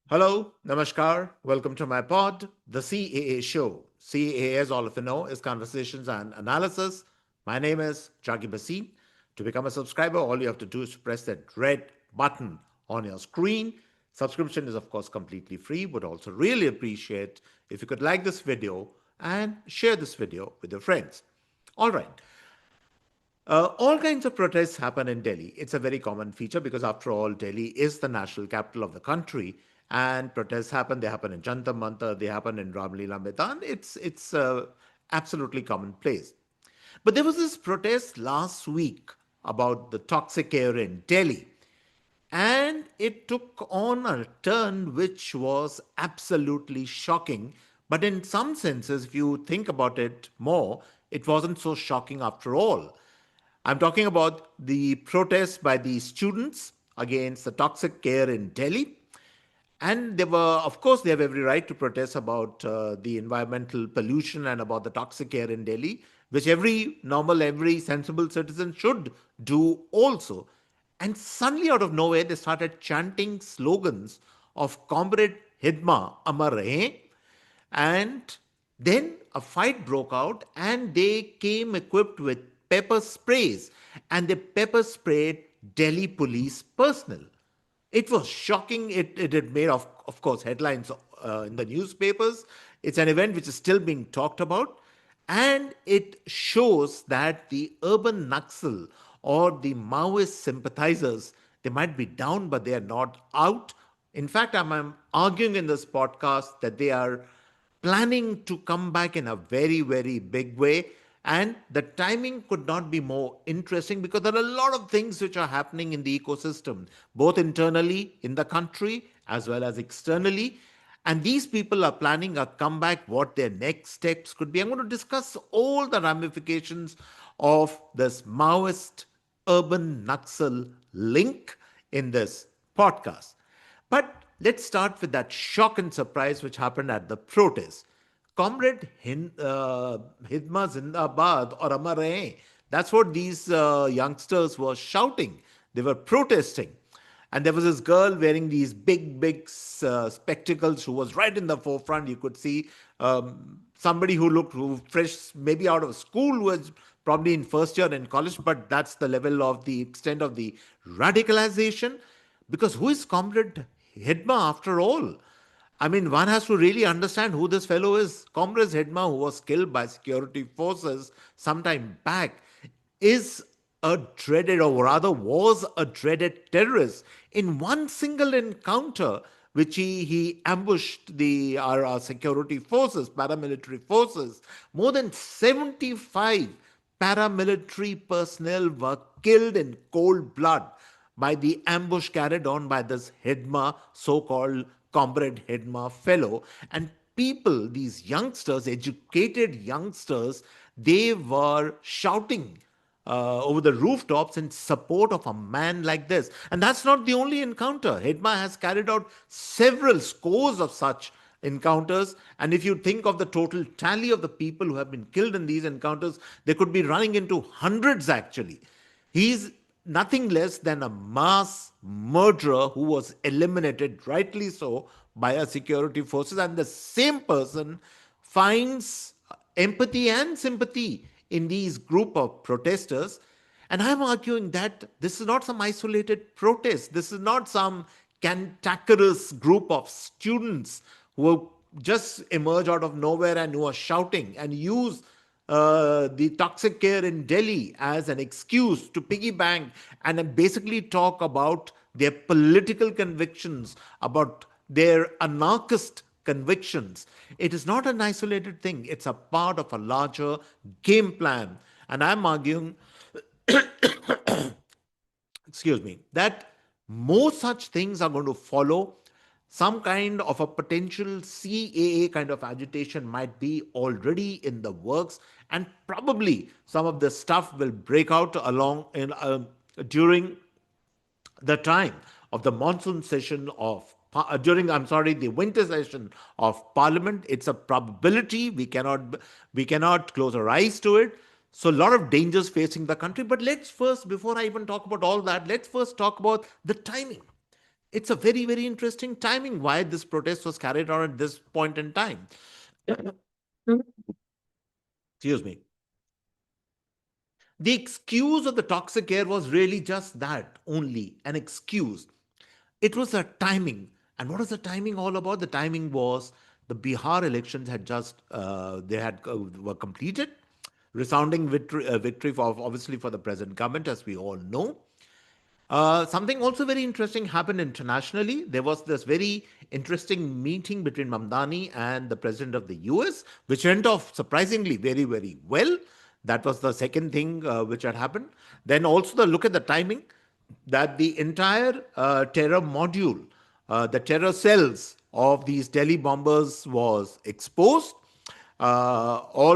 Hello, namaskar. Welcome to my pod, the CAA Show. CAA, as all of you know, is Conversations and Analysis. My name is Juggi Bhasin. To become a subscriber, all you have to do is press that red button on your screen. Subscription is, of course, completely free. Would also really appreciate if you could like this video and share this video with your friends. All right. All kinds of protests happen in Delhi. It's a very common feature because, after all, Delhi is the national capital of the country, and protests happen. They happen in Jantar Mantar. They happen in Ramlila Maidan. It's absolutely commonplace. But there was this protest last week about the toxic air in Delhi, and it took on a turn which was absolutely shocking. But in some senses, if you think about it more, it wasn't so shocking after all. I'm talking about the protests by the students against the toxic air in Delhi. And they were, of course, they have every right to protest about the environmental pollution and about the toxic air in Delhi, which every normal, every sensible citizen should do also. And suddenly, out of nowhere, they started chanting slogans of Comrade Hidma, Amar Rahe. And then a fight broke out, and they came equipped with pepper sprays, and they pepper sprayed Delhi police personnel. It was shocking. It had made, of course, headlines in the newspapers. It's an event which is still being talked about. And it shows that the urban Naxal or the Maoist sympathizers, they might be down, but they are not out. In fact, I'm arguing in this podcast that they are planning to come back in a very, very big way. And the timing could not be more interesting because there are a lot of things which are happening in the ecosystem, both internally in the country as well as externally. And these people are planning a comeback, what their next steps could be. I'm going to discuss all the ramifications of this Maoist urban Naxal link in this podcast. But let's start with that shock and surprise which happened at the protest. Comrade Hidma Zindabad or Amar Rahe. That's what these youngsters were shouting. They were protesting. And there was this girl wearing these big, big spectacles who was right in the forefront. You could see somebody who fresh, maybe out of school, who was probably in first year in college, but that's the level of the extent of the radicalization. Because who is Comrade Hidma after all? I mean, one has to really understand who this fellow is. Comrade Hidma, who was killed by security forces some time back, is a dreaded, or rather was a dreaded terrorist. In one single encounter, which he ambushed our security forces, paramilitary forces, more than 75 paramilitary personnel were killed in cold blood by the ambush carried on by this Hidma, so called Comrade Hidma fellow. And people, these youngsters, educated youngsters, they were shouting over the rooftops in support of a man like this. And that's not the only encounter. Hidma has carried out several scores of such encounters. And if you think of the total tally of the people who have been killed in these encounters, they could be running into hundreds actually. He's nothing less than a mass murderer who was eliminated, rightly so, by our security forces. And the same person finds empathy and sympathy in these group of protesters. And I'm arguing that this is not some isolated protest. This is not some cantankerous group of students who just emerge out of nowhere and who are shouting and use the toxic air in Delhi as an excuse to piggy bank and then basically talk about their political convictions, about their anarchist convictions. It is not an isolated thing, it's a part of a larger game plan. And I'm arguing, excuse me, that more such things are going to follow. Some kind of a potential CAA kind of agitation might be already in the works, and probably some of the stuff will break out along in during the time of the monsoon session of during I'm sorry the winter session of parliament. It's a probability. We cannot close our eyes to it. So a lot of dangers facing the country. But let's first, before I even talk about all that, let's first talk about the timing. It's a very, very interesting timing why this protest was carried on at this point in time. Excuse me. The excuse of the toxic air was really just that, only an excuse. It was a timing. And what was the timing all about? The timing was the Bihar elections had just they had were completed, resounding victory for obviously for the present government, as we all know. Something also very interesting happened internationally. There was this very interesting meeting between Mamdani and the president of the US, which went off surprisingly very, very well. That was the second thing which had happened. Then also the look at the timing that the entire terror module, the terror cells of these Delhi bombers was exposed. All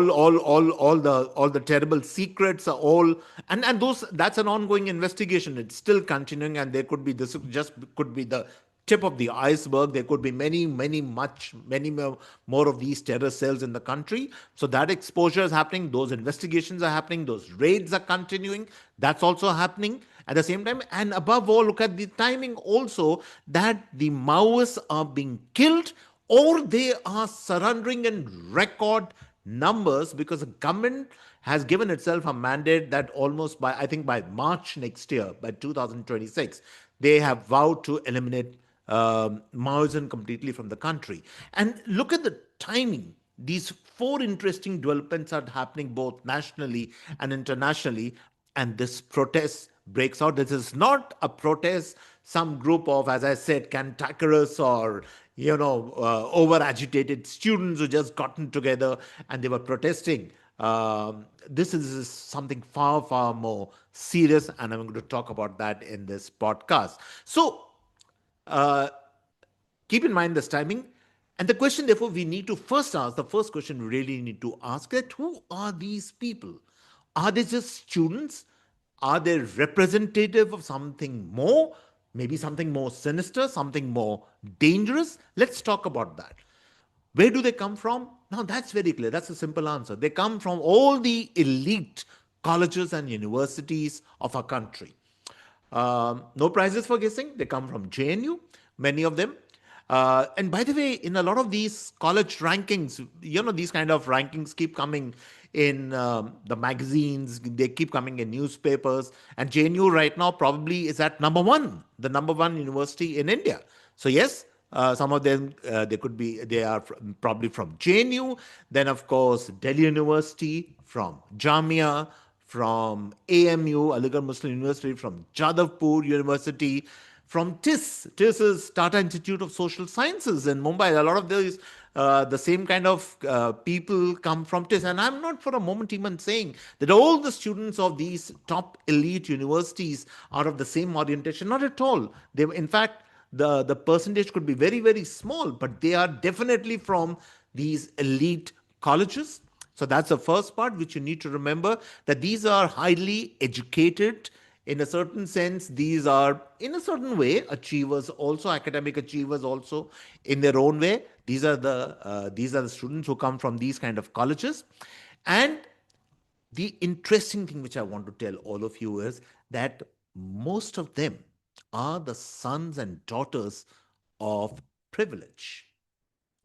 the terrible secrets are all, and those, that's an ongoing investigation. It's still continuing, and there could be, this just could be the tip of the iceberg. There could be many more of these terror cells in the country. So that exposure is happening. Those investigations are happening. Those raids are continuing. That's also happening at the same time. And above all, look at the timing also, that the Maoists are being killed or they are surrendering in record numbers, because the government has given itself a mandate that almost by, I think, by March next year, by 2026, they have vowed to eliminate Maoism completely from the country. And look at the timing. These four interesting developments are happening both nationally and internationally, and this protest breaks out. This is not a protest, some group of, as I said, cantankerous or over agitated students who just gotten together and they were protesting. This is something far, far more serious, and I'm going to talk about that in this podcast. So, uh, keep in mind this timing. And the question, therefore, we need to first ask, the first question we really need to ask, that who are these people? Are they just students? Are they representative of something more? Maybe something more sinister, something more dangerous? Let's talk about that. Where do they come from? Now, that's very clear. That's a simple answer. They come from all the elite colleges and universities of our country. No prizes for guessing. They come from JNU, many of them. And by the way, in a lot of these college rankings, these kind of rankings keep coming in the magazines, they keep coming in newspapers. And JNU right now probably is at number one, the number one university in India. So, yes, some of them, they are probably from JNU. Then, of course, Delhi University, from Jamia, from AMU, Aligarh Muslim University, from Jadavpur University, from TIS. TIS is Tata Institute of Social Sciences in Mumbai. A lot of these, the same kind of people come from TIS. And I'm not for a moment even saying that all the students of these top elite universities are of the same orientation. Not at all. They, in fact, the percentage could be very, very small, but they are definitely from these elite colleges. So that's the first part which you need to remember, that these are highly educated. In a certain sense, these are, in a certain way, achievers also, academic achievers also, in their own way. These are the students who come from these kind of colleges. And the interesting thing which I want to tell all of you is that most of them are the sons and daughters of privilege.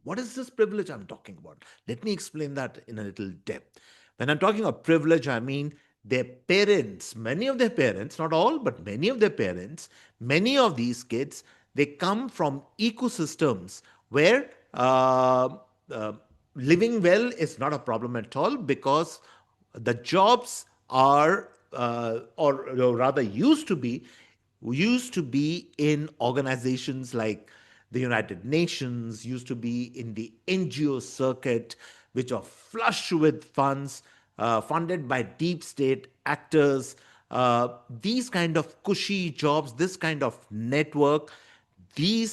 What is this privilege I'm talking about? Let me explain that in a little depth. When I'm talking of privilege, I mean their parents, many of their parents, not all, but many of their parents, many of these kids, they come from ecosystems where uh, living well is not a problem at all, because the jobs are, or rather used to be in organizations like the United Nations, used to be in the NGO circuit, which are flush with funds, funded by deep state actors. These kind of cushy jobs, this kind of network, these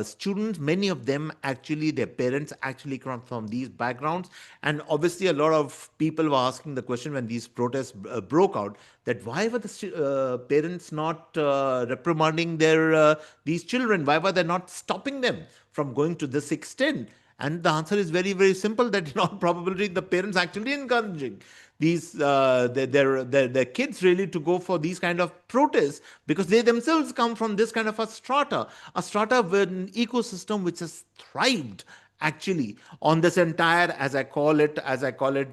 students, many of them actually, their parents actually come from these backgrounds. And obviously a lot of people were asking the question when these protests broke out, that why were the parents not reprimanding their these children? Why were they not stopping them from going to this extent? And the answer is very, very simple, that in all probability the parents actually encouraging. their kids really to go for these kind of protests, because they themselves come from this kind of a strata with an ecosystem which has thrived actually on this entire, as I call it,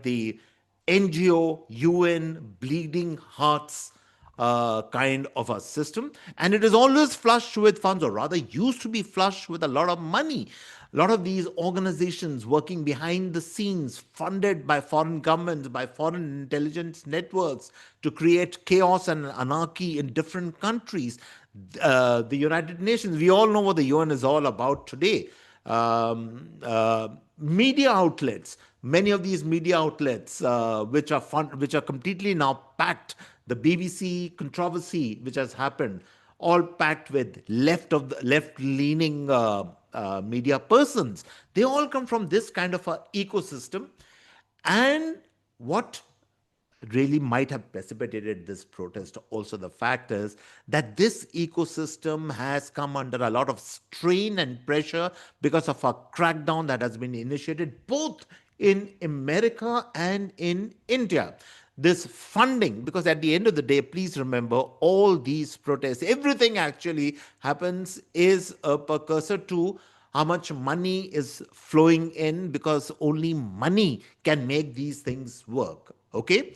the NGO, UN, bleeding hearts kind of a system. And it is always flushed with funds, or rather, used to be flushed with a lot of money. A lot of these organizations working behind the scenes, funded by foreign governments, by foreign intelligence networks to create chaos and anarchy in different countries. The United Nations, we all know what the UN is all about today. Media outlets, many of these media outlets, which are completely now packed. The BBC controversy, which has happened, all packed with left leaning media persons. They all come from this kind of a ecosystem. And what really might have precipitated this protest also, the fact is that this ecosystem has come under a lot of strain and pressure because of a crackdown that has been initiated both in America and in India. This funding, because at the end of the day, please remember, all these protests, everything actually happens is a precursor to how much money is flowing in, because only money can make these things work. Okay.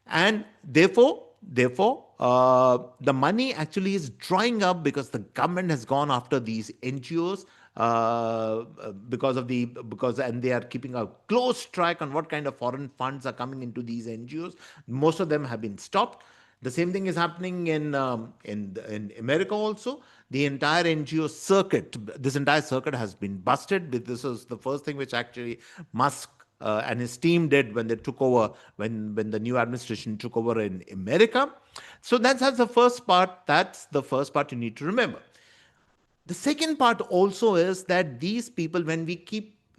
And therefore, the money actually is drying up because the government has gone after these NGOs, and they are keeping a close track on what kind of foreign funds are coming into these NGOs. Most of them have been stopped. The same thing is happening in America also. The entire NGO circuit, this entire circuit has been busted. This was the first thing which actually Musk and his team did when they took over, when the new administration took over in America. So that's the first part. That's the first part you need to remember. The second part also is that these people, when we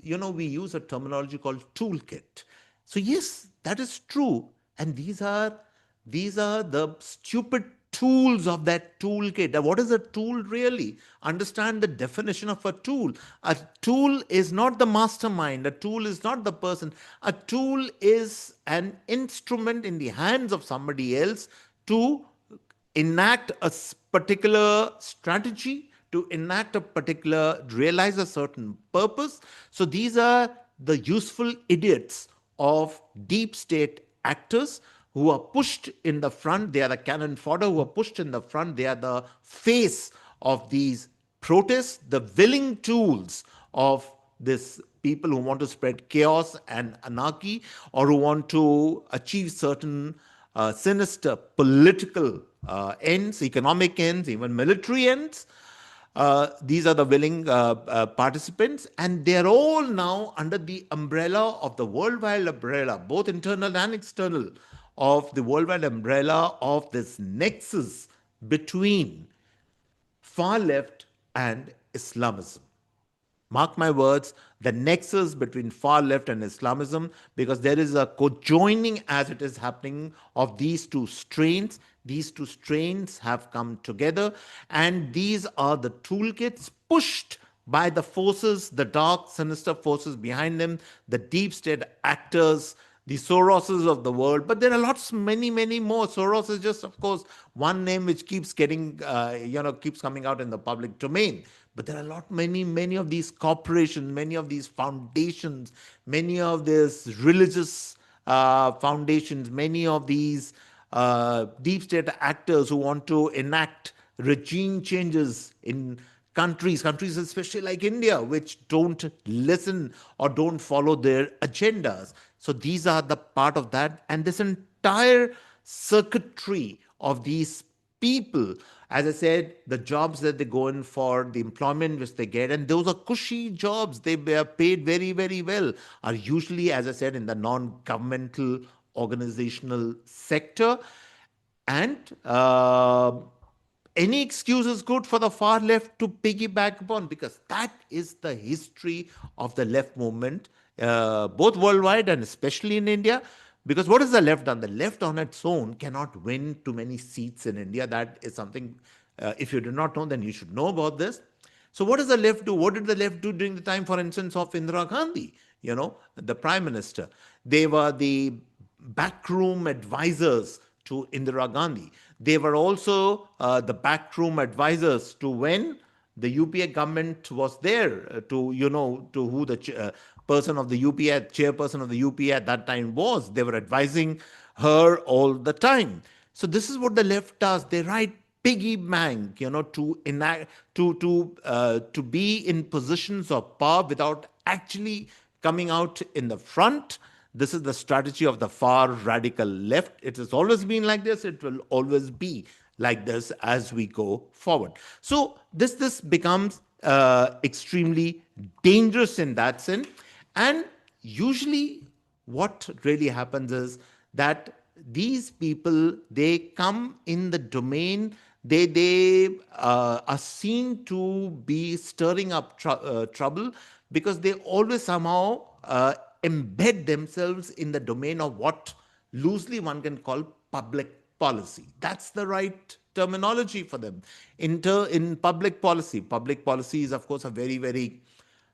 use a terminology called toolkit. So yes, that is true. And these are the stupid tools of that toolkit. What is a tool really? Understand the definition of a tool. A tool is not the mastermind. A tool is not the person. A tool is an instrument in the hands of somebody else to enact a particular strategy, to realize a certain purpose. So these are the useful idiots of deep state actors who are pushed in the front. They are the cannon fodder who are pushed in the front. They are the face of these protests, the willing tools of this people who want to spread chaos and anarchy, or who want to achieve certain sinister political ends, economic ends, even military ends. These are the willing participants, and they're all now under the umbrella of the worldwide umbrella, both internal and external, of the worldwide umbrella of this nexus between far left and Islamism. Mark my words, the nexus between far left and Islamism, because there is a co-joining as it is happening of these two strains. These two strains have come together, and these are the toolkits pushed by the forces, the dark, sinister forces behind them, the deep state actors, the Soroses of the world. But there are lots, many, many more. Soros is just, of course, one name which keeps keeps coming out in the public domain. But there are many of these corporations, many of these foundations, many of these religious foundations, many of these deep state actors who want to enact regime changes in countries especially like India, which don't listen or don't follow their agendas. So these are the part of that. And this entire circuitry of these people, as I said, the jobs that they go in for, the employment which they get, and those are cushy jobs, they are paid very, very well, are usually, as I said, in the non-governmental organizational sector. And any excuse is good for the far left to piggyback upon, because that is the history of the left movement, both worldwide and especially in India. Because what has the left done? The left on its own cannot win too many seats in India. That is something, if you do not know, then you should know about this. So what does the left do? What did the left do during the time, for instance, of Indira Gandhi, the prime minister? They were the backroom advisors to Indira Gandhi. They were also the backroom advisors to when the UPA government was there, to who the person of the UPA, chairperson of the UPA at that time was. They were advising her all the time. So this is what the left does. They write piggy bank, to enact, to be in positions of power without actually coming out in the front. This is the strategy of the far radical left. It has always been like this. It will always be like this as we go forward. So this becomes extremely dangerous in that sense. And usually what really happens is that these people, they come in the domain, they are seen to be stirring up trouble, because they always somehow embed themselves in the domain of what loosely one can call public policy. That's the right terminology for them. In public policy is, of course, a very, very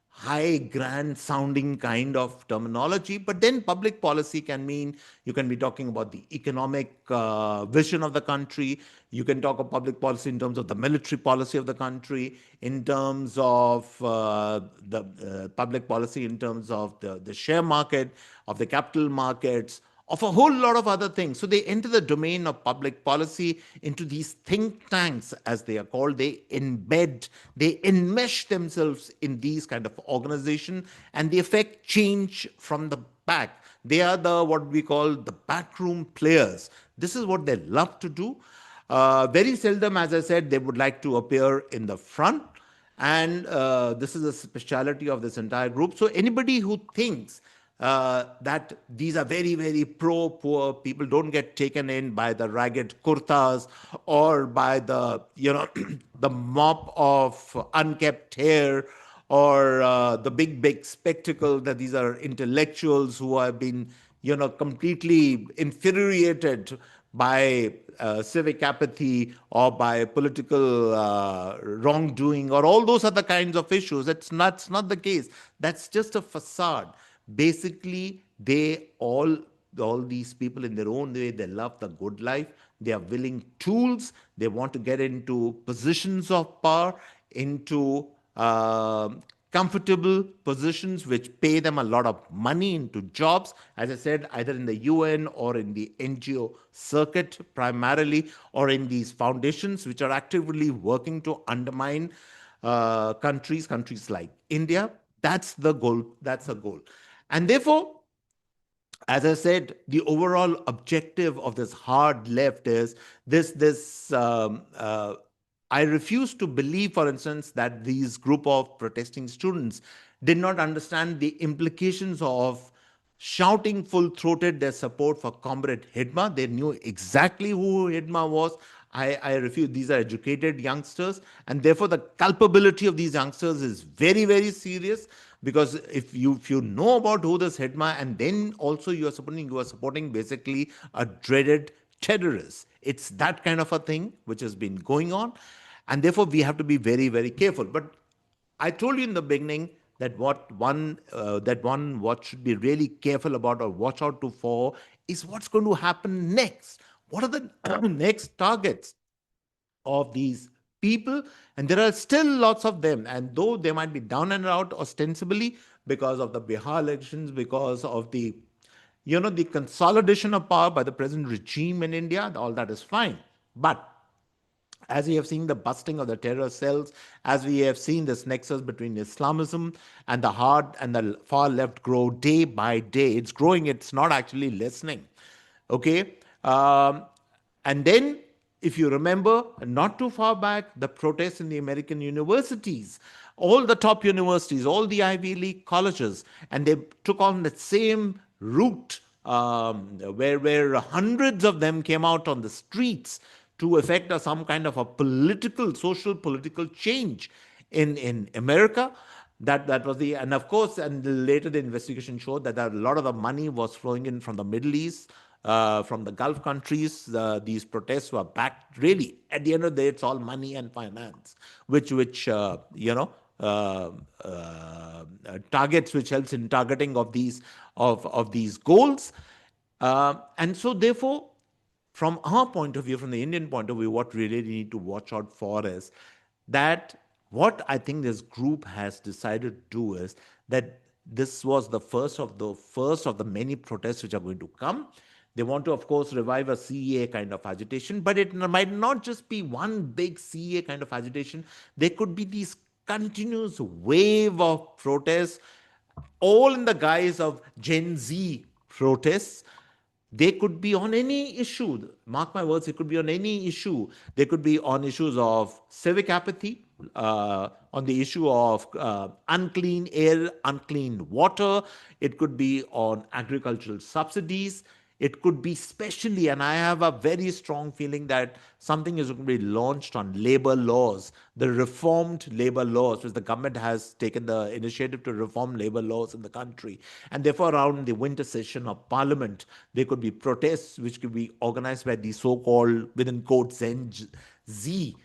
high, grand sounding kind of terminology. But then public policy can mean, you can be talking about the economic vision of the country. You can talk of public policy in terms of the military policy of the country, in terms of the public policy in terms of the share market, of the capital markets, of a whole lot of other things. So they enter the domain of public policy into these think tanks, as they are called. They embed, they enmesh themselves in these kind of organization, and they affect change from the back. They are the what we call the backroom players. This is what they love to do. Very seldom, as I said, they would like to appear in the front. And this is a speciality of this entire group. So anybody who thinks that these are very, very pro-poor people, don't get taken in by the ragged kurtas or by the, the mop of unkept hair, or the big, big spectacle that these are intellectuals who have been, completely infuriated by civic apathy or by political wrongdoing, or all those other kinds of issues. That's not the case. That's just a facade. Basically, all these people in their own way, they love the good life. They are willing tools. They want to get into positions of power, into comfortable positions which pay them a lot of money, into jobs, as I said, either in the UN or in the NGO circuit primarily, or in these foundations which are actively working to undermine countries like India. That's the goal. That's the goal. And therefore, as I said, the overall objective of this hard left is this. I refuse to believe, for instance, that these group of protesting students did not understand the implications of shouting full-throated their support for Comrade Hidma. They knew exactly who Hidma was. I refuse. These are educated youngsters, and therefore the culpability of these youngsters is very, very serious. Because if you know about who this Hidma, and then also you are supporting basically a dreaded terrorist. It's that kind of a thing which has been going on, and therefore we have to be very, very careful. But I told you in the beginning that what should be really careful about or watch out to for is what's going to happen next. What are the next targets of these people? And there are still lots of them. And though they might be down and out ostensibly because of the Bihar elections, because of the consolidation of power by the present regime in India, all that is fine. But as we have seen the busting of the terror cells, as we have seen this nexus between Islamism and the hard and the far left grow day by day. It's growing, it's not actually lessening. Okay? And then, if you remember, not too far back, the protests in the American universities, all the top universities, all the Ivy League colleges, and they took on the same route, where hundreds of them came out on the streets to effect some kind of a social political change in America. That was and of course, and later the investigation showed that a lot of the money was flowing in from the Middle East, from the Gulf countries. These protests were backed, really. At the end of the day, it's all money and finance, which targets, which helps in targeting of these goals. And so, therefore, from our point of view, from the Indian point of view, what we really need to watch out for is that what I think this group has decided to do is that this was the first of the many protests which are going to come. They want to, of course, revive a CEA kind of agitation, but it might not just be one big CEA kind of agitation. There could be these continuous wave of protests, all in the guise of Gen Z protests. They could be on any issue. Mark my words, it could be on any issue. They could be on issues of civic apathy, on the issue of unclean air, unclean water. It could be on agricultural subsidies. It could be specially, and I have a very strong feeling that something is going to be launched on labor laws, the reformed labor laws, which the government has taken the initiative to reform labor laws in the country. And therefore, around the winter session of parliament, there could be protests which could be organized by the so called, within quotes, Gen Z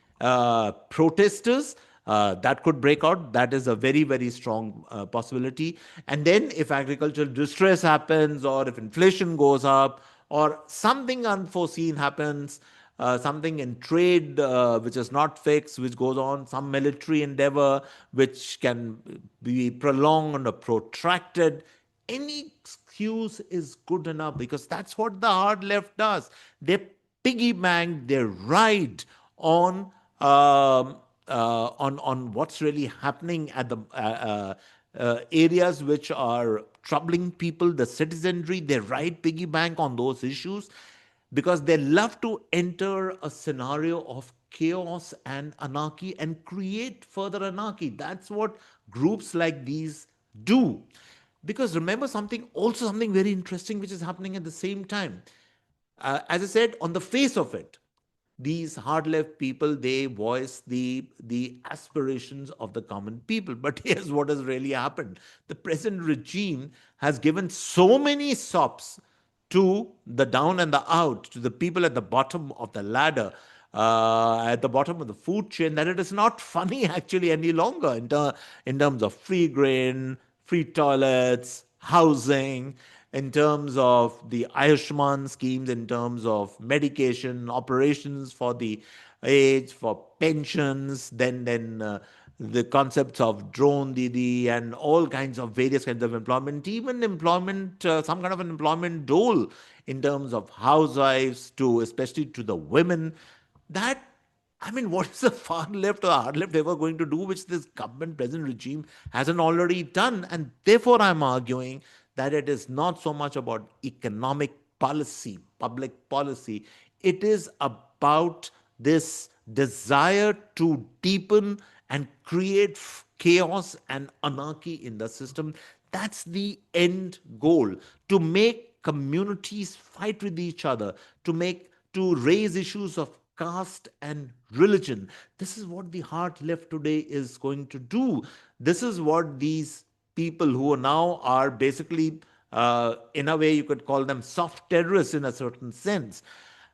protesters. That could break out. That is a very, very strong possibility. And then, if agricultural distress happens, or if inflation goes up, or something unforeseen happens, something in trade which is not fixed, which goes on, some military endeavor which can be prolonged or protracted, any excuse is good enough, because that's what the hard left does. They piggyback, they ride on on what's really happening at the areas which are troubling people, the citizenry. They ride piggy bank on those issues because they love to enter a scenario of chaos and anarchy and create further anarchy. That's what groups like these do. Because remember something, also something very interesting which is happening at the same time. As I said, on the face of it, these hard left people, they voice the aspirations of the common people. But here's what has really happened: the present regime has given so many sops to the down and the out, to the people at the bottom of the ladder, at the bottom of the food chain, that it is not funny actually any longer in terms of free grain, free toilets, housing, in terms of the Ayushman schemes, in terms of medication, operations for the aged, for pensions, then the concepts of drone Didi and all kinds of various kinds of employment, even employment, some kind of an employment dole in terms of housewives, to especially to the women. That, I mean, what is the far left or the hard left ever going to do which this government present regime hasn't already done? And therefore, I'm arguing that it is not so much about economic policy, public policy. It is about this desire to deepen and create chaos and anarchy in the system. That's the end goal, to make communities fight with each other, to raise issues of caste and religion. This is what the hard left today is going to do. This is what these people who now are basically, in a way, you could call them soft terrorists in a certain sense.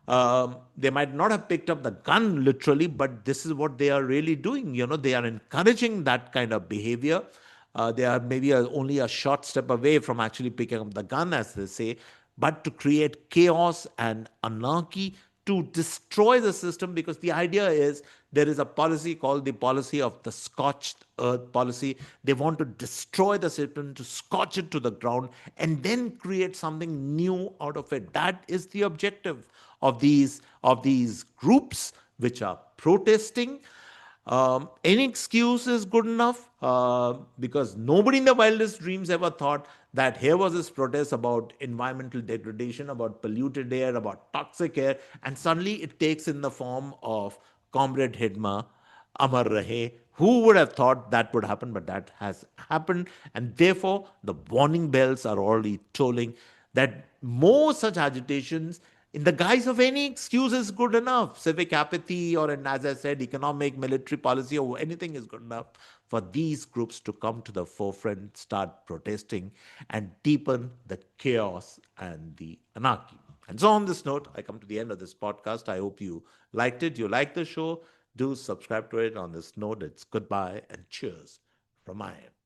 They might not have picked up the gun literally, but this is what they are really doing. They are encouraging that kind of behavior. They are maybe only a short step away from actually picking up the gun, as they say, but to create chaos and anarchy, to destroy the system, because the idea is there is a policy called the policy of the scorched earth policy. They want to destroy the system, to scorch it to the ground, and then create something new out of it. That is the objective of these groups which are protesting. Any excuse is good enough, because nobody in the wildest dreams ever thought that here was this protest about environmental degradation, about polluted air, about toxic air, and suddenly it takes in the form of Comrade Hidma, Amar Rahe. Who would have thought that would happen? But that has happened, and therefore the warning bells are already tolling that more such agitations in the guise of any excuse is good enough. Civic apathy, or, and as I said, economic, military policy, or anything is good enough for these groups to come to the forefront, start protesting, and deepen the chaos and the anarchy. And so, on this note, I come to the end of this podcast. I hope you liked it. You liked the show. Do subscribe to it. On this note, it's goodbye and cheers from my end.